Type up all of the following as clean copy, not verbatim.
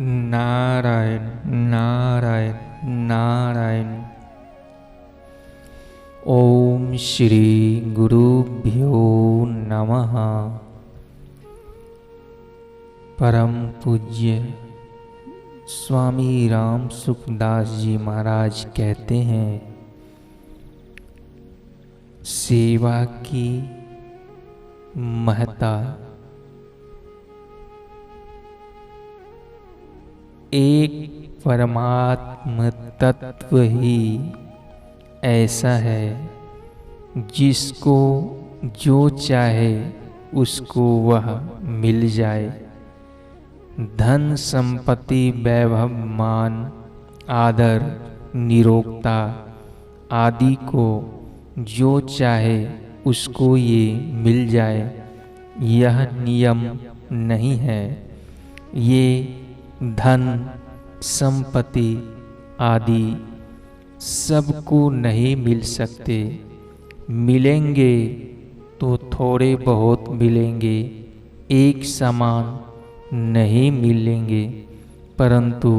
नारायण नारायण नारायण। ओम श्री गुरुभ्यो नमः। परम पूज्य स्वामी राम सुखदास जी महाराज कहते हैं, सेवा की महत्ता एक परमात्म तत्व ही ऐसा है जिसको जो चाहे उसको वह मिल जाए। धन संपत्ति वैभव मान आदर निरोगता आदि को जो चाहे उसको ये मिल जाए, यह नियम नहीं है। ये धन संपत्ति आदि सबको नहीं मिल सकते। मिलेंगे तो थोड़े बहुत मिलेंगे, एक समान नहीं मिलेंगे। परंतु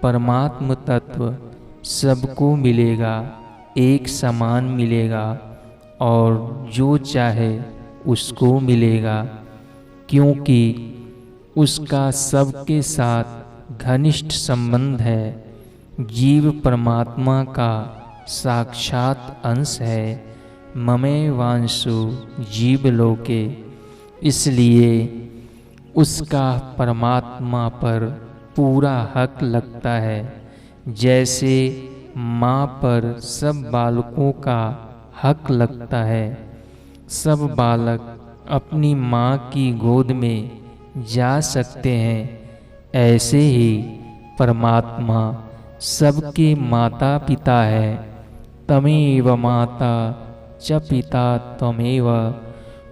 परमात्म तत्व सबको मिलेगा, एक समान मिलेगा और जो चाहे उसको मिलेगा, क्योंकि उसका सबके साथ घनिष्ठ संबंध है। जीव परमात्मा का साक्षात अंश है। ममे वांसु जीव लोके, इसलिए उसका परमात्मा पर पूरा हक लगता है। जैसे माँ पर सब बालकों का हक लगता है। सब बालक अपनी माँ की गोद में जा सकते हैं, ऐसे ही परमात्मा सबके माता पिता है। तमेव माता च पिता त्वमेव,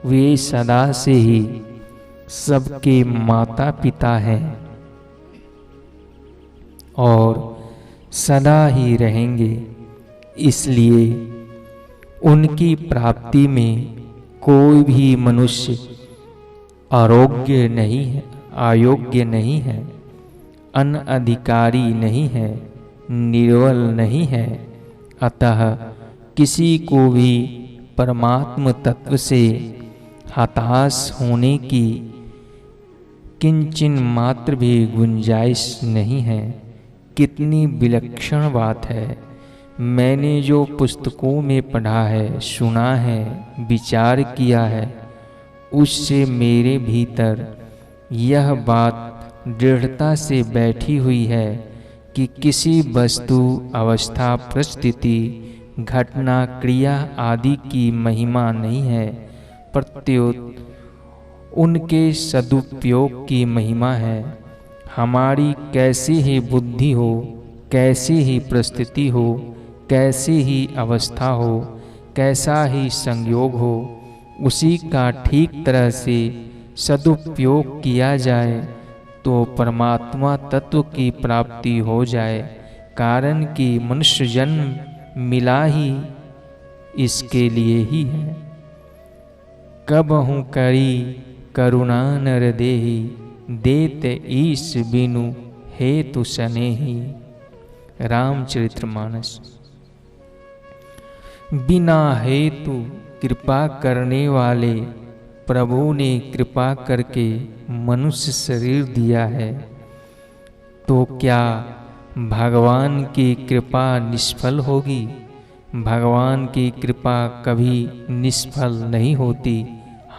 वे सदा से ही सबके माता पिता हैं और सदा ही रहेंगे। इसलिए उनकी प्राप्ति में कोई भी मनुष्य अयोग्य नहीं है, अनधिकारी नहीं है, निर्बल नहीं है। अतः किसी को भी परमात्म तत्व से हताश होने की किंचिन मात्र भी गुंजाइश नहीं है। कितनी विलक्षण बात है। मैंने जो पुस्तकों में पढ़ा है, सुना है, विचार किया है, उससे मेरे भीतर यह बात दृढ़ता से बैठी हुई है कि किसी वस्तु अवस्था परिस्थिति घटना क्रिया आदि की महिमा नहीं है, प्रत्युत उनके सदुपयोग की महिमा है। हमारी कैसी ही बुद्धि हो, कैसी ही परिस्थिति हो, कैसी ही अवस्था हो, कैसा ही संयोग हो, उसी का ठीक तरह से सदुपयोग किया जाए तो परमात्मा तत्व की प्राप्ति हो जाए। कारण कि मनुष्य जन्म मिला ही इसके लिए ही है। कबहु करी करुणा नर देहि, देत ईश बिनु हेतु सनेहि। रामचरितमानस। बिना हेतु कृपा करने वाले प्रभु ने कृपा करके मनुष्य शरीर दिया है, तो क्या भगवान की कृपा निष्फल होगी? भगवान की कृपा कभी निष्फल नहीं होती।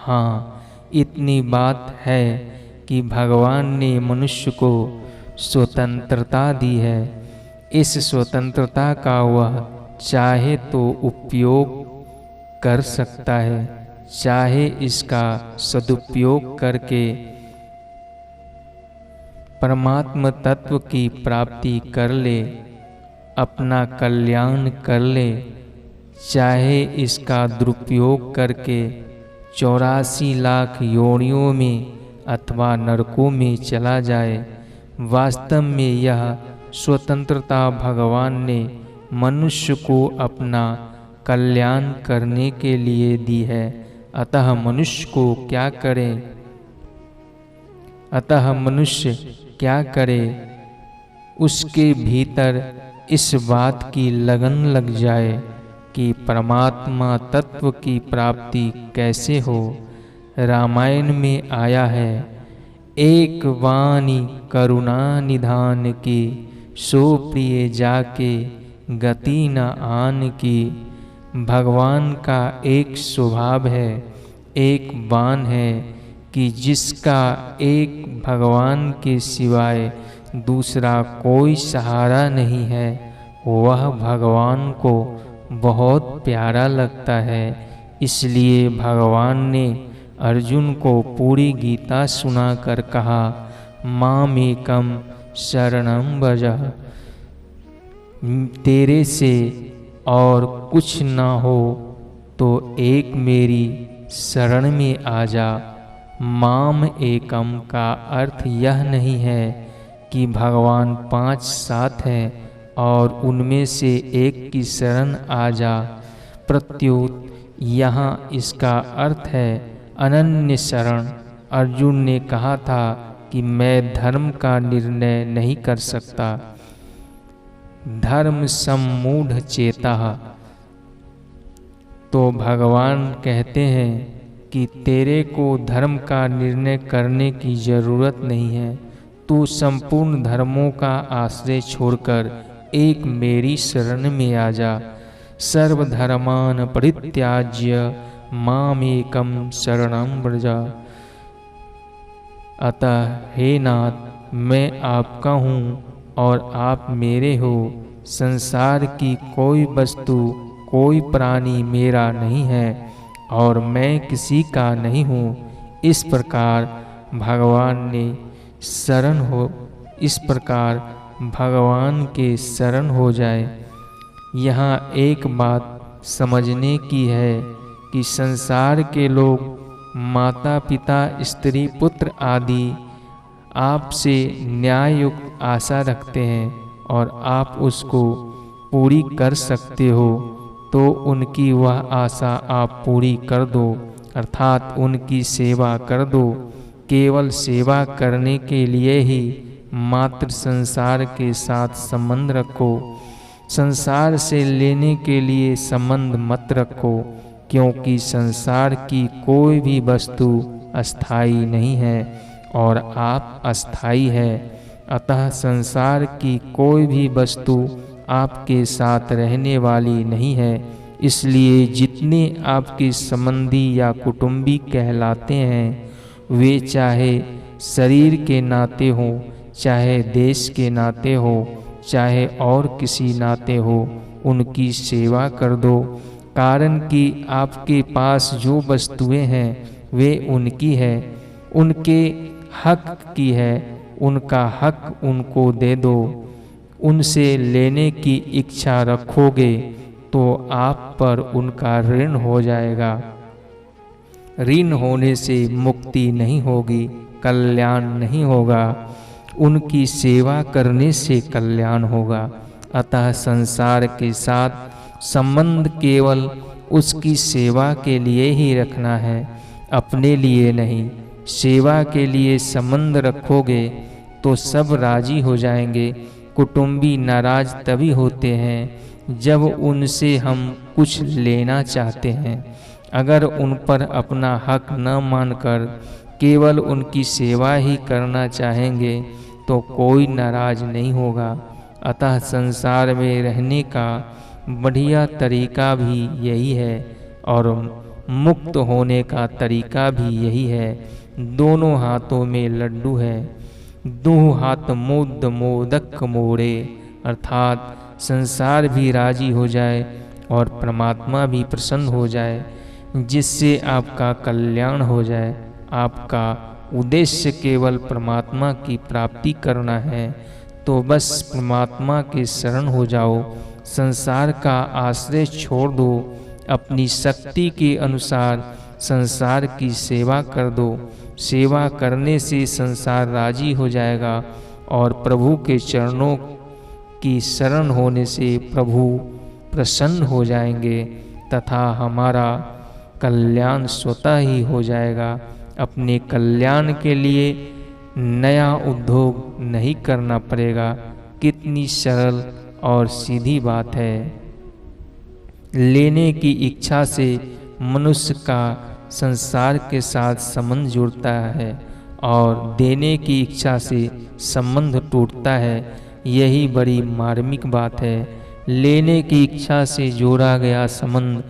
हाँ, इतनी बात है कि भगवान ने मनुष्य को स्वतंत्रता दी है। इस स्वतंत्रता का वह चाहे तो उपयोग कर सकता है, चाहे इसका सदुपयोग करके परमात्म तत्व की प्राप्ति कर ले, अपना कल्याण कर ले, चाहे इसका दुरुपयोग करके 84 लाख योनियों में अथवा नरकों में चला जाए। वास्तव में यह स्वतंत्रता भगवान ने मनुष्य को अपना कल्याण करने के लिए दी है। अतः मनुष्य को क्या करें? अतः मनुष्य क्या करे, उसके भीतर इस बात की लगन लग जाए कि परमात्मा तत्व की प्राप्ति कैसे हो। रामायण में आया है, एक वाणी करुणा निधान की, सो प्रिय जाके गति न आन की। भगवान का एक स्वभाव है, एक बाण है कि जिसका एक भगवान के सिवाय दूसरा कोई सहारा नहीं है, वह भगवान को बहुत प्यारा लगता है। इसलिए भगवान ने अर्जुन को पूरी गीता सुनाकर कहा, मामेकम शरणं व्रज, तेरे से और कुछ न हो तो एक मेरी शरण में आ जा। माम एकम का अर्थ यह नहीं है कि भगवान 5-7 हैं और उनमें से एक की शरण आ जा। प्रत्युत यहाँ इसका अर्थ है अनन्य शरण। अर्जुन ने कहा था कि मैं धर्म का निर्णय नहीं कर सकता। धर्म सम्मूढ़ चेता, तो भगवान कहते हैं कि तेरे को धर्म का निर्णय करने की जरूरत नहीं है। तू संपूर्ण धर्मों का आश्रय छोड़कर एक मेरी शरण में आ जा। सर्वधर्मान परित्याज्य मामेकं शरणं व्रज। अतः हे नाथ, मैं आपका हूँ और आप मेरे हो। संसार की कोई वस्तु, कोई प्राणी मेरा नहीं है और मैं किसी का नहीं हूँ। इस प्रकार भगवान के शरण हो जाए। यहाँ एक बात समझने की है कि संसार के लोग माता पिता स्त्री पुत्र आदि आपसे न्याययुक्त आशा रखते हैं और आप उसको पूरी कर सकते हो, तो उनकी वह आशा आप पूरी कर दो, अर्थात उनकी सेवा कर दो। केवल सेवा करने के लिए ही मात्र संसार के साथ संबंध रखो। संसार से लेने के लिए संबंध मत रखो, क्योंकि संसार की कोई भी वस्तु अस्थाई नहीं है और आप अस्थाई है। अतः संसार की कोई भी वस्तु आपके साथ रहने वाली नहीं है। इसलिए जितने आपके संबंधी या कुटुंबी कहलाते हैं, वे चाहे शरीर के नाते हो, चाहे देश के नाते हो, चाहे और किसी नाते हो, उनकी सेवा कर दो। कारण कि आपके पास जो वस्तुएं हैं वे उनकी है, उनके हक की है। उनका हक उनको दे दो। उनसे लेने की इच्छा रखोगे तो आप पर उनका ऋण हो जाएगा। ऋण होने से मुक्ति नहीं होगी, कल्याण नहीं होगा। उनकी सेवा करने से कल्याण होगा। अतः संसार के साथ संबंध केवल उसकी सेवा के लिए ही रखना है, अपने लिए नहीं। सेवा के लिए संबंध रखोगे तो सब राजी हो जाएंगे। कुटुंबी नाराज तभी होते हैं जब उनसे हम कुछ लेना चाहते हैं। अगर उन पर अपना हक न मानकर केवल उनकी सेवा ही करना चाहेंगे तो कोई नाराज नहीं होगा। अतः संसार में रहने का बढ़िया तरीका भी यही है और मुक्त होने का तरीका भी यही है। दोनों हाथों में लड्डू है, दो हाथ मोद मोदक मोड़े, अर्थात संसार भी राजी हो जाए और परमात्मा भी प्रसन्न हो जाए, जिससे आपका कल्याण हो जाए। आपका उद्देश्य केवल परमात्मा की प्राप्ति करना है तो बस परमात्मा के शरण हो जाओ। संसार का आश्रय छोड़ दो। अपनी शक्ति के अनुसार संसार की सेवा कर दो। सेवा करने से संसार राजी हो जाएगा और प्रभु के चरणों की शरण होने से प्रभु प्रसन्न हो जाएंगे तथा हमारा कल्याण स्वतः ही हो जाएगा। अपने कल्याण के लिए नया उद्योग नहीं करना पड़ेगा। कितनी सरल और सीधी बात है। लेने की इच्छा से मनुष्य का संसार के साथ संबंध जुड़ता है और देने की इच्छा से संबंध टूटता है। यही बड़ी मार्मिक बात है। लेने की इच्छा से जोड़ा गया संबंध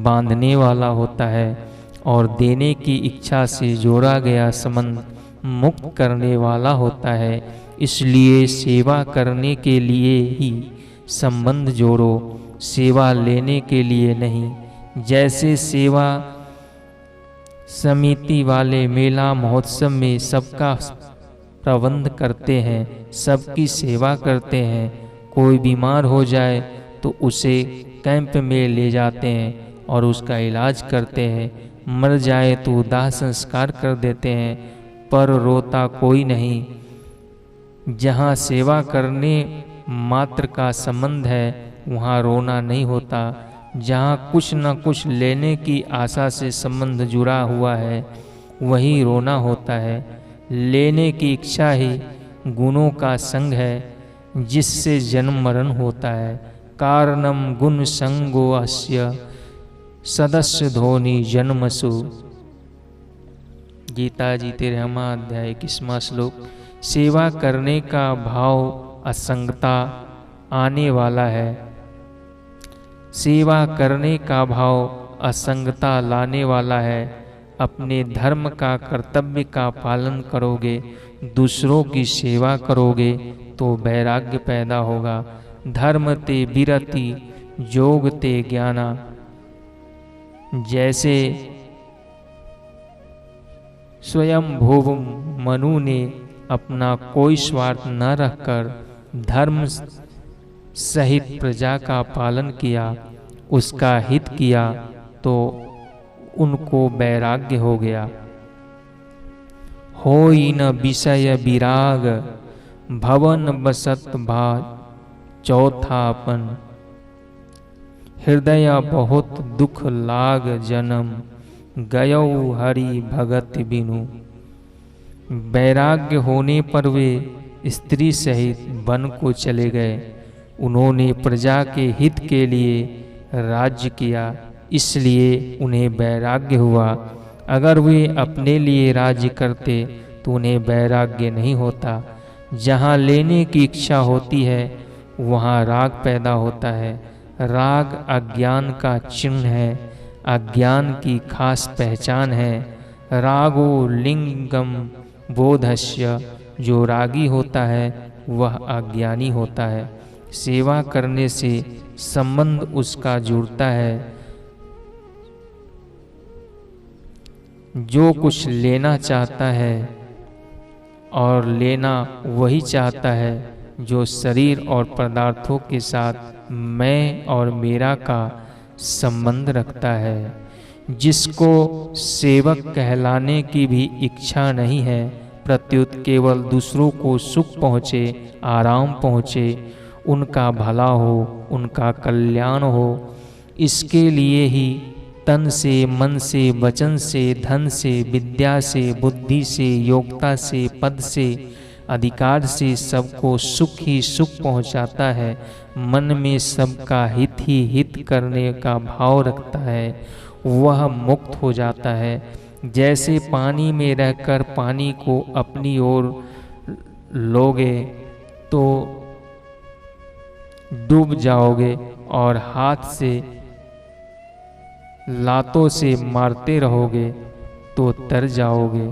बांधने वाला होता है और देने की इच्छा से जोड़ा गया संबंध मुक्त करने वाला होता है। इसलिए सेवा करने के लिए ही संबंध जोड़ो, सेवा लेने के लिए नहीं। जैसे सेवा समिति वाले मेला महोत्सव में सबका प्रबंध करते हैं, सबकी सेवा करते हैं। कोई बीमार हो जाए तो उसे कैंप में ले जाते हैं और उसका इलाज करते हैं। मर जाए तो दाह संस्कार कर देते हैं, पर रोता कोई नहीं। जहाँ सेवा करने मात्र का संबंध है वहाँ रोना नहीं होता। जहाँ कुछ न कुछ लेने की आशा से संबंध जुड़ा हुआ है वही रोना होता है। लेने की इच्छा ही गुणों का संग है जिससे जन्म मरण होता है। कारणम गुण संगो अस्य सदस्य धोनी जन्मसु। गीता जी 13वां अध्याय 21वां श्लोक। सेवा करने का भाव असंगता आने वाला है। सेवा करने का भाव असंगता लाने वाला है। अपने धर्म का कर्तव्य का पालन करोगे, दूसरों की सेवा करोगे तो वैराग्य पैदा होगा। धर्म ते विरति योग ते ज्ञाना। जैसे स्वयं भुव मनु ने अपना कोई स्वार्थ न रखकर धर्म सहित प्रजा का पालन किया, उसका हित किया, तो उनको वैराग्य हो गया। होई न विषय विराग भवन बसत भा चौथापन। हृदय बहुत दुख लाग जन्म गयो हरि भगत बिनु। वैराग्य होने पर वे स्त्री सहित वन को चले गए। उन्होंने प्रजा के हित के लिए राज्य किया, इसलिए उन्हें वैराग्य हुआ। अगर वे अपने लिए राज्य करते तो उन्हें वैराग्य नहीं होता। जहाँ लेने की इच्छा होती है वहाँ राग पैदा होता है। राग अज्ञान का चिन्ह है, अज्ञान की खास पहचान है। रागो लिंगम बोधस्य। जो रागी होता है वह अज्ञानी होता है। सेवा करने से संबंध उसका जुड़ता है। जो कुछ लेना चाहता है और लेना वही चाहता है जो शरीर और पदार्थों के साथ मैं और मेरा का संबंध रखता है। जिसको सेवक कहलाने की भी इच्छा नहीं है, प्रत्युत केवल दूसरों को सुख पहुँचे, आराम पहुँचे, उनका भला हो, उनका कल्याण हो, इसके लिए ही तन से, मन से, वचन से, धन से, विद्या से, बुद्धि से, योग्यता से, पद से, अधिकार से सबको सुख ही सुख पहुंचाता है। मन में सबका हित ही हित करने का भाव रखता है, वह मुक्त हो जाता है। जैसे पानी में रहकर पानी को अपनी ओर लोगे तो डूब जाओगे और हाथ से लातों से मारते रहोगे तो तर जाओगे।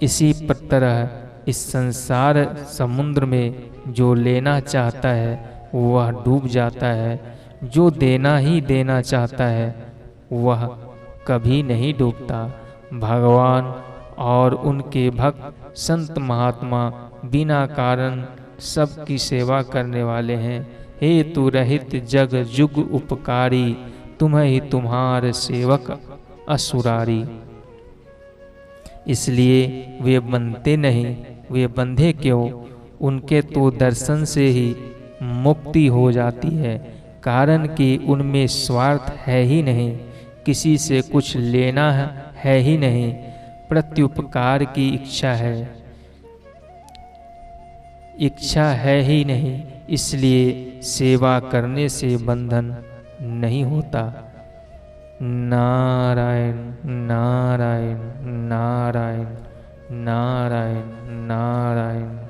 इसी तरह इस संसार समुद्र में जो लेना चाहता है वह डूब जाता है, जो देना ही देना चाहता है वह कभी नहीं डूबता। भगवान और उनके भक्त संत महात्मा बिना कारण सबकी सेवा करने वाले हैं। हेतु रहित जग जुग उपकारी, तुम्हें ही तुम्हारे सेवक असुरारी। इसलिए वे बनते नहीं, वे बंधे क्यों? उनके तो दर्शन से ही मुक्ति हो जाती है, कारण कि उनमें स्वार्थ है ही नहीं, किसी से कुछ लेना है ही नहीं, प्रत्युपकार की इच्छा है। इच्छा है ही नहीं, इसलिए सेवा करने से बंधन नहीं होता। नारायण नारायण नारायण नारायण नारायण।